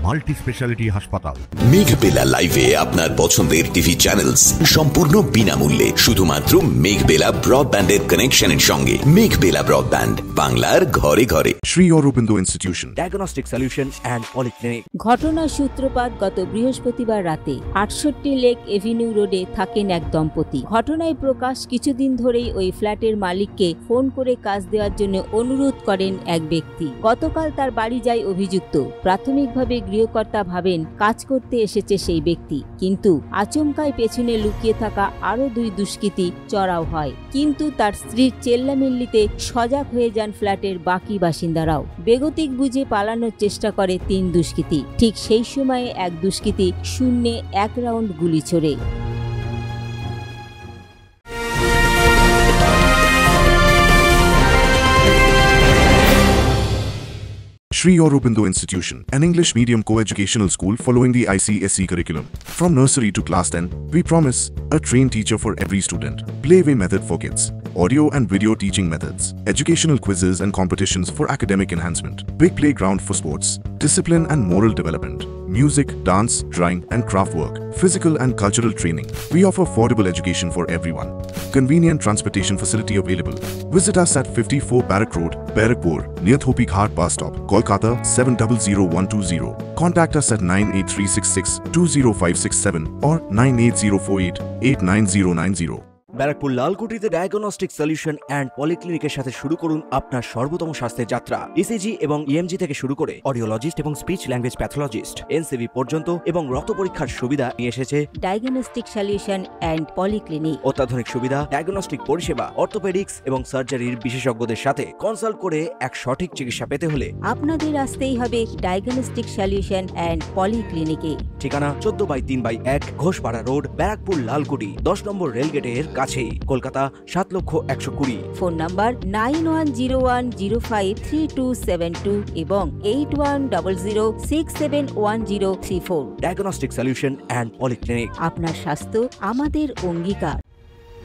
Multi speciality হাসপাতাল। মেঘবেলা লাইভে আপনার পছন্দের টিভি চ্যানেলস সম্পূর্ণ বিনামূল্যে শুধুমাত্র মেঘবেলা ব্রডব্যান্ডের কানেকশনের সঙ্গে। মেঘবেলা ব্রডব্যান্ড, বাংলার ঘরে ঘরে। Sri Aurobindo Institution, diagnostic solution and polyclinic. ঘটনার সূত্রপাত গত বৃহস্পতিবার রাতে 68 লেক এভিনিউ রোডে থাকেন এক দম্পতি। ঘটনায় প্রকাশ, কিছুদিন ধরেই ওই ফ্ল্যাটের মালিককে ফোন করে কাজ দেওয়ার জন্য অনুরোধ করেন এক ব্যক্তি। গতকাল তার বাড়ি যায় অভিযুক্ত। প্রাথমিকভাবে গৃহকর্তা ভাবেন কাজ করতে এসেছে সেই ব্যক্তি, কিন্তু আচমকায় পেছনে লুকিয়ে থাকা আরো দুই দুষ্কৃতী চড়াও হয়। কিন্তু তার স্ত্রীর চেল্লামিল্লিতে সজাগ হয়ে যান ফ্ল্যাটের বাকি বাসিন্দারাও। বেগতিক বুঝে পালানোর চেষ্টা করে তিন দুষ্কৃতী। ঠিক সেই সময়ে এক দুষ্কৃতী শূন্যে 1 রাউন্ড গুলি ছোড়ে। Sri Aurobindo Institution, an English medium co-educational school following the ICSE curriculum. From nursery to class 10, we promise a trained teacher for every student, playway method for kids, audio and video teaching methods, educational quizzes and competitions for academic enhancement, big playground for sports, discipline and moral development, music, dance, drawing and craft work, physical and cultural training. We offer affordable education for everyone. Convenient transportation facility available. Visit us at 54 Barrack Road, Barakpur, near Thopi Ghat bus stop, Kolkata 700120. Contact us at 98366 20567 or 98048 89090. Barrackpore লালকুটিতে diagnostic solution and পলিক্লিনিকের সাথে শুরু করুন আপনার সর্বোত্তম স্বাস্থ্যের যাত্রা। ECG এবং ইএমজি থেকে শুরু করে অডিওলজিস্ট এবং স্পিচ ল্যাঙ্গুয়েজ প্যাথোলজিস্ট, এনসিভি পর্যন্ত এবং রক্ত পরীক্ষার সুবিধা নিয়ে এসেছে ডায়াগনস্টিক সলিউশন অ্যান্ড পলিক্লিনিক। অত্যাধুনিক সুবিধা, ডায়াগনস্টিক পরিষেবা, অর্থোপেডিক্স এবং সার্জারির বিশেষজ্ঞদের সাথে কনসাল্ট করে এক সঠিক চিকিৎসা পেতে হলে আপনাদের আসতেই হবে ডায়াগনস্টিক সলিউশন অ্যান্ড পলিক্লিনিকে। ঠিকানা 14/3/1 ঘোষপাড়া রোড, ব্যারাকপুর লালকুটি, 10 নম্বর রেলগেটের কাছেই, কলকাতা 7,120,000। ফোন নাম্বার 9101053272 এবং 8100671034। Diagnostic solution and polyclinic. আপনার স্বাস্থ্য আমাদের অঙ্গীকার।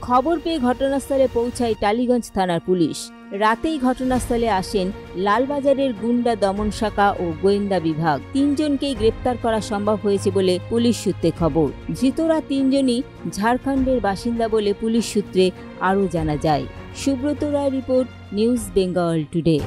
খবর পেয়ে ঘটনাস্থলে পৌঁছায় টালিগঞ্জ থানার পুলিশ। রাতেই ঘটনাস্থলে আসেন লালবাজারের গুন্ডা দমন শাখা ও গোয়েন্দা বিভাগ। 3 জনকেই গ্রেপ্তার করা সম্ভব হয়েছে বলে পুলিশ সূত্রে খবর। ধৃতরা 3 জনই ঝাড়খণ্ডের বাসিন্দা বলে পুলিশ সূত্রে আরও জানা যায়। Subrata Roy report, news Bengal today.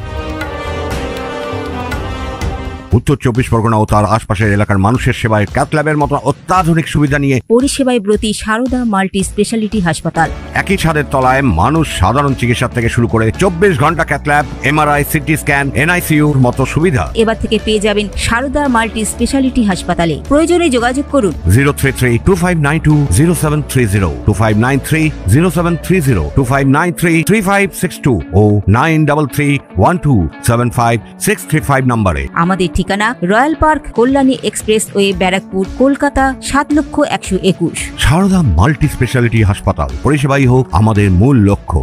উত্তর 24 পরগনা ও তার আশপাশের এলাকার মানুষের সেবায় ক্যাথ ল্যাবের মতো অত্যাধুনিক সুবিধা নিয়ে পরিষেবায় ব্রতী সারদা মাল্টি স্পেশালিটি হাসপাতাল। একই ছাদের তলায় মানুষ সাধারণ চিকিৎসা থেকে শুরু করে 24 ঘন্টা cath lab, MRI, CT scan, এনআইসিইউর মতো সুবিধা এবার থেকে পেয়ে যাবেন সারদা মাল্টি স্পেশালিটি হাসপাতালে। প্রয়োজনে যোগাযোগ করুন 033-2592-0730, 2593-0730, 2593-3562 ও 9331275635 নম্বরে। আমাদের ঠিকানা royal park, Kalyani expressway, Barrackpore, Kolkata 7,121,000। Sarada multi speciality হাসপাতাল, পরিষেবাই হোক আমাদের মূল লক্ষ্য।